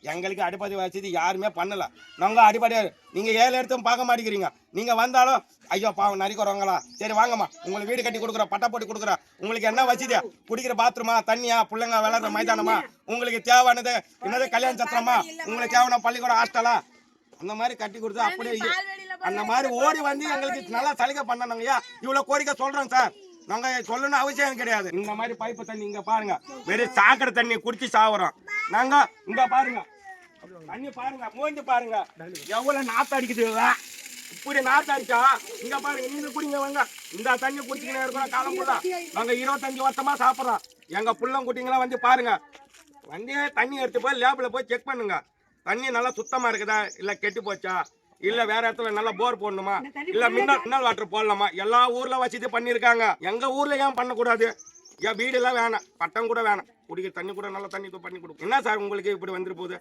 எங்களுக்கு அடிப்படை வசதி யாருமே பண்ணல. நாங்க அடிப்படை நீங்க 7 இடத்தையும் பார்க்க மாட்டேங்கிறீங்க. நீங்க வந்தாலும் ஐயோ பாவம் நரிக்கிறவங்களா, சரி வாங்கம்மா உங்களுக்கு வீடு கட்டி கொடுக்குறோம், பட்டா போட்டு கொடுக்குறோம். உங்களுக்கு என்ன வசதியா, குடிக்கிற பாத்ரூமா, தண்ணியா, பிள்ளைங்க விளையாடுற மைதானமா, உங்களுக்கு தேவையானது என்னது கல்யாண சத்திரமா, உங்களுக்கு தேவையான பள்ளிக்கூடம் ஹாஸ்டலா, அந்த மாதிரி கட்டி கொடுத்து அப்படியே அந்த மாதிரி ஓடி வந்து எங்களுக்கு நல்லா சலுகை பண்ணணுங்கய்யா. இவ்வளவு கோரிக்கை சொல்றோம் சார். நாங்க சொல்லணும் அவசியம் கிடையாது. இந்த மாதிரி பைப்பு தண்ணி இங்க பாருங்க, வெறும் சாக்கடை தண்ணி குடிச்சு சாவுறோம் நாங்க. இங்க பாருங்க தண்ணி பாருங்க, மூஞ்சி பாருங்க எவ்வளவு நாத்து அடிக்குது. இப்படி நாத்து அடிச்சா இங்க பாருங்க, நீங்க குடிங்க வாங்க. இந்த தண்ணி குடிச்சுக்கினே இருக்கோம் காலம் ஃபுல்லா. நாங்க 25 வருஷமா சாப்பிட்றோம். எங்க புள்ளம் குட்டிங்களாம் வந்து பாருங்க, வந்து தண்ணி எடுத்து போய் லேபில் போய் செக் பண்ணுங்க. தண்ணி நல்லா சுத்தமா இருக்குதா, இல்ல கெட்டு போச்சா, இல்ல வேற இடத்துல நல்லா போர் போடணுமா, இல்ல மின்னல் வாட்டர் போடலாமா. எல்லா ஊர்ல வசதி பண்ணிருக்காங்க. எங்க ஊர்ல ஏன் பண்ணக்கூடாது? என் வீடு எல்லாம் வேணாம், பட்டம் கூட வேணாம், குடிக்கிற தண்ணி கூட நல்ல தண்ணி பண்ணி கொடுக்கும். என்ன சார் உங்களுக்கு இப்படி வந்துட்டு போகுது?